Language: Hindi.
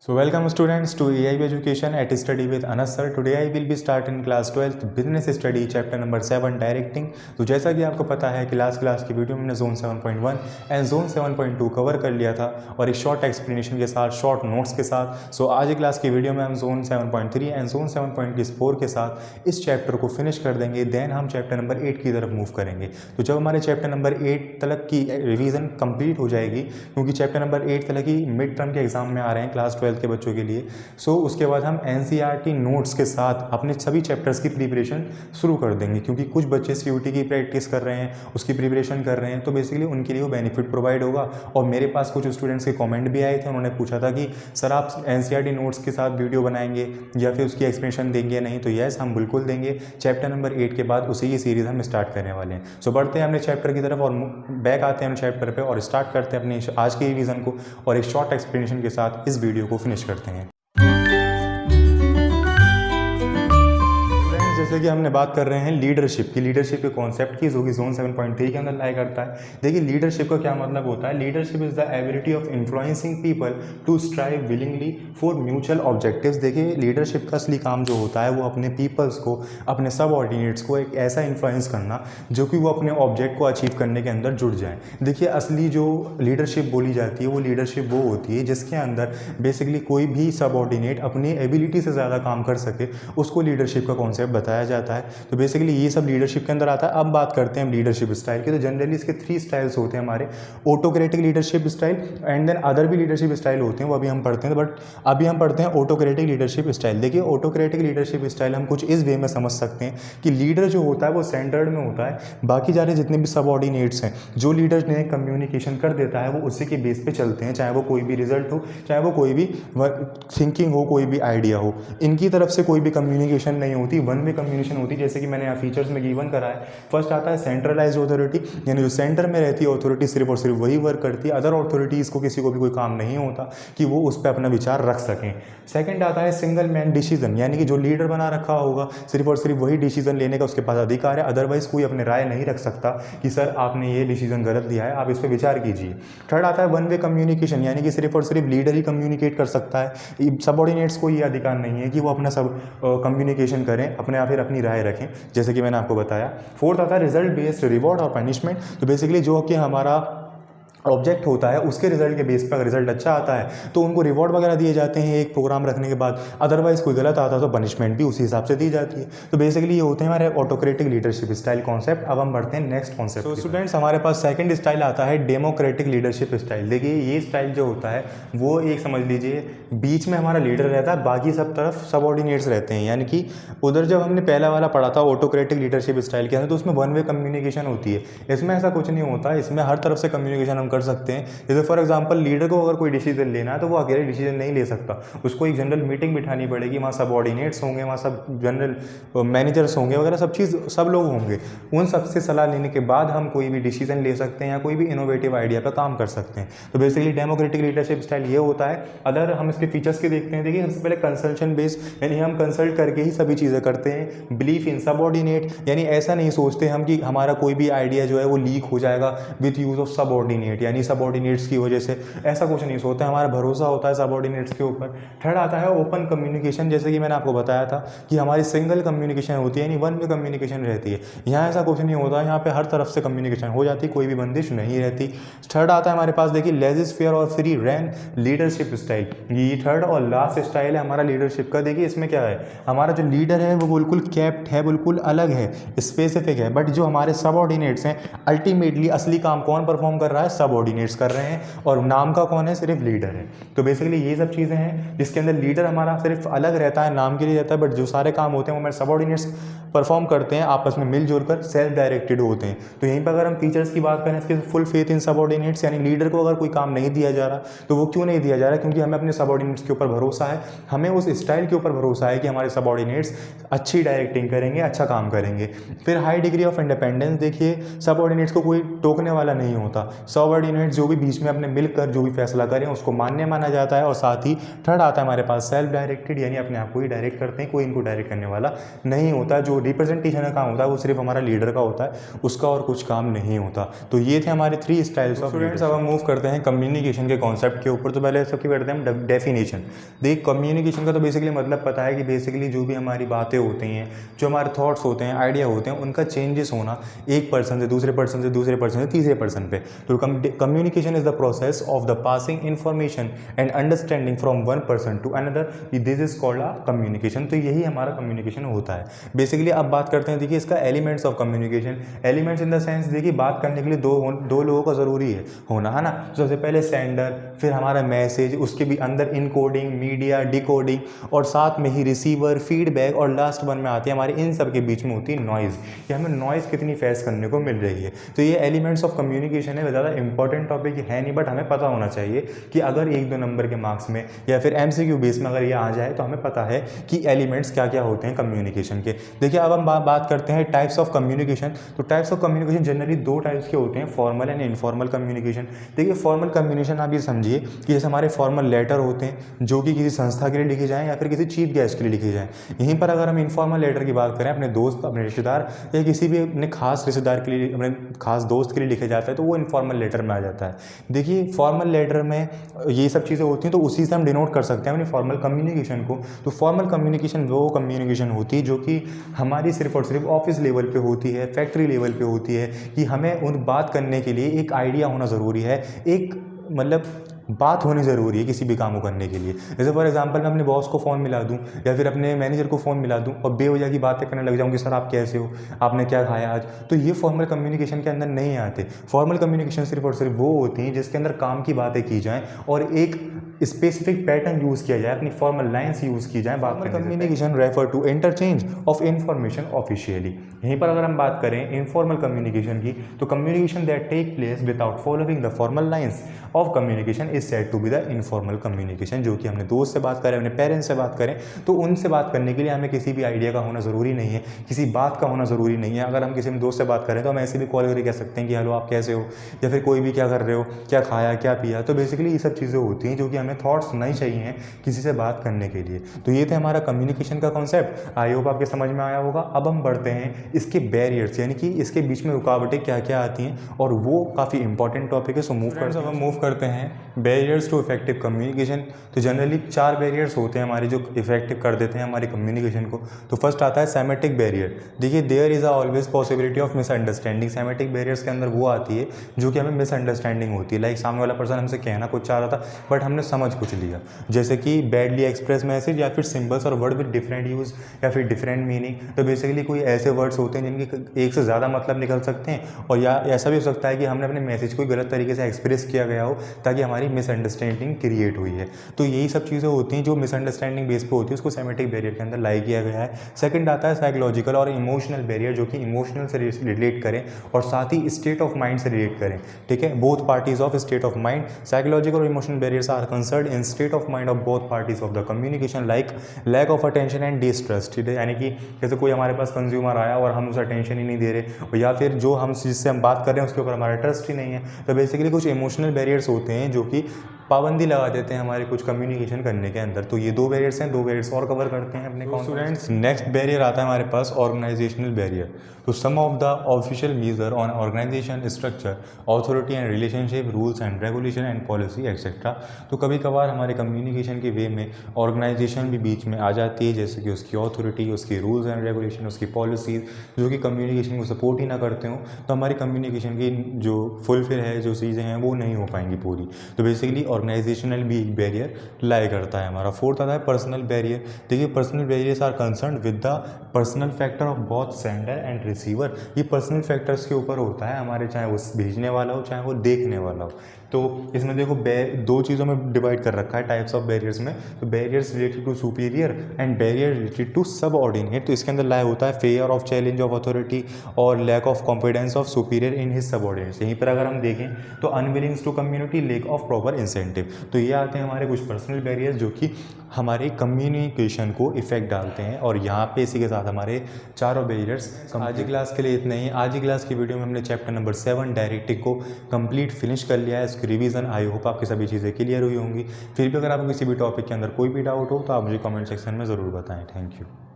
So welcome students to EIB Education at Study with Anas sir. Today I will be start in class 12th Business Study chapter number 7 Directing. तो जैसा कि आपको पता है क्लास की वीडियो में जोन 7.1 एंड जोन 7.2 कवर कर लिया था और एक शॉर्ट एक्सप्लेनेशन के साथ शॉर्ट नोट्स के साथ। सो आज क्लास की वीडियो में हम जोन 7.3 एंड जोन 7.4 के साथ इस चैप्टर को फिनिश कर देंगे। देन हम चैप्टर नंबर 8 की तरफ मूव करेंगे। तो जब हमारे चैप्टर नंबर 8 तक की रिवीजन कंप्लीट हो जाएगी, क्योंकि चैप्टर नंबर 8 तक की मिड टर्म के एग्जाम में आ रहे हैं क्लास 12 के बच्चों के लिए। सो उसके बाद हम एनसीईआरटी नोट्स के साथ अपने सभी चैप्टर्स की प्रिपरेशन शुरू कर देंगे, क्योंकि कुछ बच्चे सीयूटी की प्रैक्टिस कर रहे हैं, उसकी प्रिपरेशन कर रहे हैं, तो बेसिकली उनके लिए वो बेनिफिट प्रोवाइड होगा। और मेरे पास कुछ स्टूडेंट्स के कमेंट भी आए थे, उन्होंने पूछा था कि सर आप एनसीईआरटी नोट्स के साथ वीडियो बनाएंगे या फिर उसकी एक्सप्लेनेशन देंगे नहीं। तो यस, हम बिल्कुल देंगे। चैप्टर नंबर 8 के बाद उसी की सीरीज़ हम स्टार्ट करने वाले हैं। सो बढ़ते हैं अपने चैप्टर की तरफ और बैक आते हैं हम चैप्टर पर और स्टार्ट करते हैं अपने आज के रिवीजन को और एक शॉर्ट एक्सप्लेनेशन के साथ इस वीडियो को फिनिश करते हैं। जैसे कि हमने बात कर रहे हैं लीडरशिप के कॉन्सेप्ट की, जो कि जोन 7.3 के अंदर लाई करता है। देखिए लीडरशिप का क्या मतलब होता है। Leadership is the ability of influencing people to strive willingly for mutual objectives. देखिए लीडरशिप का असली काम जो होता है वो अपने पीपल्स को, अपने सबऑर्डिनेट्स को एक ऐसा इन्फ्लुएंस करना जो कि वो अपने ऑब्जेक्ट को अचीव करने के अंदर जुड़ जाए। देखिए असली जो लीडरशिप बोली जाती है वो लीडरशिप वो होती है जिसके अंदर बेसिकली कोई भी सबऑर्डिनेट अपनी एबिलिटी से ज़्यादा काम कर सके, उसको लीडरशिप का कॉन्सेप्ट बताया जाता है। तो बेसिकली ये सब लीडरशिप के अंदर आता है। अब बात करते हैं हम लीडरशिप स्टाइल की। तो जनरली इसके 3 स्टाइल्स होते हैं हमारे, autocratic leadership style and then other भी लीडरशिप स्टाइल होते हैं, वो अभी हम पढ़ते हैं। बट अभी हम पढ़ते हैं ऑटोक्रेटिक लीडरशिप स्टाइल। देखिए ऑटोक्रेटिक लीडरशिप स्टाइल हम कुछ इस वे में समझ सकते हैं कि लीडर जो होता है वो सेंटर्ड में होता है, बाकी सारे जितने भी सबऑर्डिनेट्स हैं जो लीडर ने कम्युनिकेशन कर देता है वो उसी के बेस पे चलते हैं, चाहे वो कोई भी रिजल्ट हो, चाहे वो कोई भी थिंकिंग हो, कोई भी आइडिया हो, इनकी तरफ से कोई भी कम्युनिकेशन नहीं होती, वन वे कम्युनिकेशन होती। जैसे कि मैंने यहाँ फीचर्स में गिवन करा है। फर्स्ट आता है सेंट्रलाइज्ड अथॉरिटी, यानी जो सेंटर में रहती है अथॉरिटी सिर्फ और सिर्फ वही वर्क करती है। अदर अथॉरिटीज़ को किसी को भी कोई काम नहीं होता कि वो उस पर अपना विचार रख सकें। सेकंड आता है सिंगल मैन डिसीजन, यानी कि जो लीडर बना रखा होगा सिर्फ और सिर्फ वही डिसीजन लेने का उसके पास अधिकार है, अदरवाइज कोई अपने राय नहीं रख सकता कि सर आपने ये डिसीजन गलत लिया है, आप इस पर विचार कीजिए। थर्ड आता है वन वे कम्युनिकेशन, यानी कि सिर्फ और सिर्फ लीडर ही कम्युनिकेट कर सकता है, सबऑर्डिनेट्स को ये अधिकार नहीं है कि वो अपना सब कम्युनिकेशन करें, अपने या फिर अपनी राय रखें, जैसे कि मैंने आपको बताया। फोर्थ आता है रिजल्ट बेस्ड रिवॉर्ड और पनिशमेंट। तो बेसिकली जो कि हमारा ऑब्जेक्ट होता है उसके रिजल्ट के बेस पर अगर रिजल्ट अच्छा आता है तो उनको रिवॉर्ड वगैरह दिए जाते हैं एक प्रोग्राम रखने के बाद, अदरवाइज कोई गलत आता है तो पनिशमेंट भी उसी हिसाब से दी जाती है। तो बेसिकली ये होते हैं हमारे ऑटोक्रेटिक लीडरशिप स्टाइल कॉन्सेप्ट। अब हम बढ़ते हैं नेक्स्ट कॉन्सेप्ट। तो स्टूडेंट्स हमारे पास सेकंड स्टाइल आता है डेमोक्रेटिक लीडरशिप स्टाइल। देखिए ये स्टाइल जो होता है वो एक समझ लीजिए बीच में हमारा लीडर रहता है, बाकी सब तरफ सबऑर्डिनेट्स रहते हैं। यानी कि उधर जब हमने पहला वाला पढ़ा था ऑटोक्रेटिक लीडरशिप स्टाइल के अंदर, तो उसमें वन वे कम्युनिकेशन होती है। इसमें ऐसा कुछ नहीं होता, इसमें हर तरफ से कम्युनिकेशन हम कर सकते हैं। जैसे फॉर एग्जांपल लीडर को अगर कोई डिसीजन लेना है तो वो अकेले डिसीजन नहीं ले सकता, उसको एक जनरल मीटिंग बिठानी पड़ेगी, वहाँ सबऑर्डिनेट्स होंगे, वहाँ सब जनरल मैनेजर्स होंगे वगैरह, सब लोग होंगे। उन सबसे सलाह लेने के बाद हम कोई भी डिसीजन ले सकते हैं या कोई भी इनोवेटिव आइडिया पर काम कर सकते हैं। तो बेसिकली डेमोक्रेटिक लीडरशिप स्टाइल ये होता है। अदर हम इसके फीचर्स के देखते हैं। देखिए सबसे पहले कंसल्टेशन बेस्ड, यानी हम कंसल्ट करके ही सभी चीज़ें करते हैं। बिलीफ इन सबऑर्डिनेट, यानी ऐसा नहीं सोचते हम कि हमारा कोई भी आइडिया जो है वो लीक हो जाएगा विथ यूज़ ऑफ सबऑर्डिनेट, यानी सबऑर्डिनेट्स की वजह से, ऐसा कुछ नहीं सोचते। हमारा भरोसा होता है सबऑर्डिनेट्स के ऊपर। थर्ड आता है ओपन कम्युनिकेशन, जैसे कि मैंने आपको बताया था कि हमारी सिंगल कम्युनिकेशन होती है, यानी वन वे कम्युनिकेशन रहती है। यहाँ ऐसा कुछ नहीं होता, यहाँ पे हर तरफ से कम्युनिकेशन हो जाती है, कोई भी बंदिश नहीं रहती। थर्ड आता है हमारे पास देखिए लेजिस फेयर और फ्री रैन लीडरशिप स्टाइल। ये थर्ड और लास्ट स्टाइल है हमारा लीडरशिप का। देखिए इसमें क्या है, हमारा जो लीडर है वो बिल्कुल कैप्ट है, बिल्कुल अलग है, स्पेसिफिक है। बट जो हमारे सबऑर्डिनेट्स हैं अल्टीमेटली असली काम कौन परफॉर्म कर रहा है, सबऑर्डिनेट्स कर रहे हैं, और नाम का कौन है, सिर्फ लीडर है। तो बेसिकली ये सब चीज़ें हैं जिसके अंदर लीडर हमारा सिर्फ अलग रहता है, नाम के लिए रहता है, बट जो सारे काम होते हैं वो हमारे सबऑर्डिनेट्स परफॉर्म करते हैं, आपस में मिलजुल कर सेल्फ डायरेक्टेड होते हैं। तो यहीं पर अगर हम फीचर्स की बात करें इसके, फुल फेथ इन सबऑर्डिनेट्स, यानी लीडर को अगर कोई काम नहीं दिया जा रहा तो वो क्यों नहीं दिया जा रहा, क्योंकि हमें अपने सबऑर्डिनेट्स के ऊपर भरोसा है, हमें उस स्टाइल के ऊपर भरोसा है कि हमारे सबऑर्डिनेट्स अच्छी डायरेक्टिंग करेंगे, अच्छा काम करेंगे। फिर हाई डिग्री ऑफ इंडिपेंडेंस। देखिए सबऑर्डिनेट्स को कोई टोकने वाला नहीं होता, सबऑर्डिनेट जो भी बीच में अपने मिलकर जो भी फैसला करें उसको मान्य माना जाता है। और साथ ही थर्ड आता है हमारे पास सेल्फ डायरेक्टेड, यानी अपने आप को ही डायरेक्ट करते हैं, कोई इनको डायरेक्ट करने वाला नहीं होता। जो रिप्रेजेंटेशन का काम होता है वो सिर्फ हमारा लीडर का होता है, उसका और कुछ काम नहीं होता। तो ये थे हमारे 3 स्टाइल्स ऑफ स्टूडेंट्स। अब हम मूव करते हैं कम्युनिकेशन के कॉन्सेप्ट के ऊपर। तो पहले सबकी करते हैं हम डेफिनेशन। देखिए कम्युनिकेशन का तो बेसिकली मतलब पता है कि बेसिकली जो भी हमारी बातें होती हैं, जो हमारे थॉट्स होते हैं, आइडिया होते हैं, उनका चेंजेस होना एक पर्सन से दूसरे पर्सन से दूसरे पर्सन से तीसरे पर्सन पे। तो communication is the process of the passing information and understanding from one person to another, this is called a communication. तो यही हमारा कम्युनिकेशन होता है बेसिकली। अब बात करते हैं देखिए इसका elements of communication. Elements in the sense देखिए बात करने के लिए दो लोगों का ज़रूरी है होना, है ना। सबसे पहले सेंडर, फिर हमारा मैसेज, उसके भी अंदर इनकोडिंग, मीडिया, डिकोडिंग और साथ में ही रिसीवर, फीडबैक और लास्ट वन में आती है हमारे इन सब के बीच में होती है नॉइज़, कि हमें नॉइज़ कितनी फेस करने को मिल रही है। तो ये एलिमेंट्स ऑफ कम्युनिकेशन है, ज़्यादा इंपॉर्टेंट टॉपिक है नहीं, बट हमें पता होना चाहिए कि अगर 1-2 नंबर के मार्क्स में या फिर MCQ बेस में अगर ये आ जाए तो हमें पता है कि एलिमेंट्स क्या क्या होते हैं कम्युनिकेशन के। देखिए अब हम बात करते हैं टाइप्स ऑफ कम्युनिकेशन। तो types of communication generally 2 types के होते हैं, फॉर्मल एंड इनफॉर्मल कम्युनिकेशन। देखिए फॉर्मल कम्युनिकेशन आप ये समझिए कि जैसे हमारे फॉर्मल लेटर होते हैं जो कि किसी संस्था के लिए लिखे जाएँ या फिर किसी चीफ गेस्ट के लिए लिखे जाएँ। यहीं पर अगर हम इनफॉर्मल लेटर की बात करें, अपने दोस्त, अपने रिश्तेदार या किसी भी अपने खास रिश्तेदार के लिए, अपने खास दोस्त के लिए लिखे जाता है, तो वो इनफॉर्मल लेटर में आ जाता है। देखिए फॉर्मल लेटर में ये सब चीज़ें होती हैं, तो उसी से हम डिनोट कर सकते हैं अपनी फॉर्मल कम्युनिकेशन को। तो फॉर्मल कम्युनिकेशन वो कम्युनिकेशन होती है जो कि हमारी सिर्फ और सिर्फ ऑफिस लेवल पे होती है, फैक्ट्री लेवल पे होती है, कि हमें उन बात करने के लिए एक आइडिया होना ज़रूरी है, एक मतलब बात होनी ज़रूरी है किसी भी काम को करने के लिए। जैसे फॉर एग्जांपल मैं अपने बॉस को फ़ोन मिला दूं या फिर अपने मैनेजर को फ़ोन मिला दूं और बेवजह की बातें करने लग जाऊं कि सर आप कैसे हो, आपने क्या खाया आज, तो ये फॉर्मल कम्युनिकेशन के अंदर नहीं आते। फॉर्मल कम्युनिकेशन सिर्फ और सिर्फ वो होती हैं जिसके अंदर काम की बातें की जाएँ और एक स्पेसिफिक पैटर्न यूज़ किया जाए, अपनी फॉर्मल लाइन्स यूज़ की जाए बात करने से। Communication refer to interchange of information officially. यहीं पर अगर हम बात करें इनफॉर्मल कम्युनिकेशन की, तो communication that take place without following the formal lines of communication is said to be the informal communication. जो कि हमने दोस्त से बात करें, अपने पेरेंट्स से बात करें, तो उनसे बात करने के लिए हमें किसी भी आइडिया का होना ज़रूरी नहीं है, किसी बात का होना ज़रूरी नहीं है। अगर हम किसी दोस्त से बात करें तो हम ऐसे भी कॉल करके कह सकते हैं कि हेलो आप कैसे हो, या फिर कोई भी क्या कर रहे हो, क्या खाया, क्या पिया। तो बेसिकली ये सब चीज़ें होती हैं जो कि हमें थॉट्स नहीं चाहिए हैं किसी से बात करने के लिए। तो ये थे हमारा कम्युनिकेशन का कॉन्सेप्ट। आई होप आपके समझ में आया होगा। अब हम बढ़ते हैं इसके बैरियर्स, यानी कि इसके बीच में रुकावटें क्या क्या आती हैं, और वो काफ़ी इंपॉर्टेंट टॉपिक है। सो हम मूव करते हैं बैरियर्स टू इफेक्टिव कम्युनिकेशन। तो जनरली 4 बैरियर्स होते हैं हमारे जो इफेक्टिव कर देते हैं हमारी कम्युनिकेशन को। तो फर्स्ट आता है सेमेटिक बैरियर। देखिए there is always possibility of misunderstanding. Semantic barriers के अंदर वो आती है जो कि हमें मिसअंडरस्टैंडिंग होती है, लाइक सामने वाला पर्सन हमसे कहना कुछ चाह रहा था बट हमने समझ कुछ लिया, जैसे कि बैडली एक्सप्रेस मैसेज या फिर सिंबल्स और वर्ड विद डिफरेंट यूज़ या फिर डिफरेंट मीनिंग। तो बेसिकली कोई ऐसे वर्ड्स होते हैं जिनके एक से ज़्यादा मतलब निकल सकते हैं, और या ऐसा भी हो सकता है कि हमने अपने मैसेज को गलत तरीके से एक्सप्रेस किया गया हो ताकि हमारी मिसअंडरस्टैंडिंग क्रिएट हुई है। तो यही सब चीज़ें होती हैं जो मिसअंडरस्टैंडिंग बेस पे होती है, उसको सेमेटिक बैरियर के अंदर लाई किया गया है। सेकंड आता है साइकोलॉजिकल और इमोशनल बैरियर, जो कि इमोशनल से रिलेट करें और साथ ही स्टेट ऑफ माइंड से रिलेट करें। ठीक है, both parties of state of mind. Psychological और emotional barriers are concern in state of mind of both parties of the communication, like lack of attention and distrust. ठीक है, यानी कि जैसे कोई हमारे पास कंज्यूमर आया और हम उसे अटेंशन ही नहीं दे रहे, या फिर जो हम जिससे हम बात कर रहे हैं उसके ऊपर हमारा ट्रस्ट ही नहीं है। तो बेसिकली कुछ इमोशनल बैरियर्स होते हैं जो कि पाबंदी लगा देते हैं हमारे कुछ कम्युनिकेशन करने के अंदर। तो ये 2 बैरियर्स हैं, 2 बैरियर्स और कवर करते हैं अपने स्टूडेंट्स। नेक्स्ट बैरियर आता है हमारे पास ऑर्गेनाइजेशनल बैरियर। तो some of the official measure on organization structure, authority and relationship, rules and regulation and policy etcetera. तो कभी कभार हमारे कम्युनिकेशन के वे में ऑर्गेनाइजेशन भी बीच में आ जाती है, जैसे कि उसकी ऑथोरिटी, उसकी रूल्स एंड रेगुलेशन, उसकी पॉलिसीज़ जो कि कम्युनिकेशन को सपोर्ट ही ना करते हो, तो हमारी कम्युनिकेशन की जो फुलफिल है, जो चीज़ें हैं वो नहीं हो पाएंगी पूरी। तो बेसिकली ऑर्गेनाइजेशनल भी एक बैरियर लाई करता है हमारा। फोर्थ आता है पर्सनल बैरियर। देखिए personal barriers are concern with the personal factor of both sender and receiver. ये पर्सनल फैक्टर्स के ऊपर होता है हमारे, चाहे वो भेजने वाला हो चाहे वो देखने वाला हो। तो इसमें देखो दो चीज़ों में डिवाइड कर रखा है टाइप्स ऑफ बैरियर्स में। तो barriers related to superior and barrier related to subordinate. तो इसके अंदर लाया होता है fear of challenge of authority और lack of confidence of superior in his subordinates. यहीं पर अगर हम देखें तो unwillingness to community, lack of proper incentive. तो ये आते हैं हमारे कुछ पर्सनल बैरियर्स जो कि हमारे कम्युनिकेशन को इफेक्ट डालते हैं। और यहाँ पे इसी के साथ हमारे चारों बैरियर्स। आज की क्लास के लिए इतना ही। आज की क्लास की वीडियो में हमने चैप्टर नंबर 7 डायरेक्टिक को कंप्लीट फिनिश कर लिया है। इसकी रिवीजन आई होप आपकी सभी चीज़ें क्लियर हुई होंगी। फिर भी अगर आपको किसी भी टॉपिक के अंदर कोई भी डाउट हो तो आप मुझे कमेंट सेक्शन में ज़रूर बताएं। Thank you.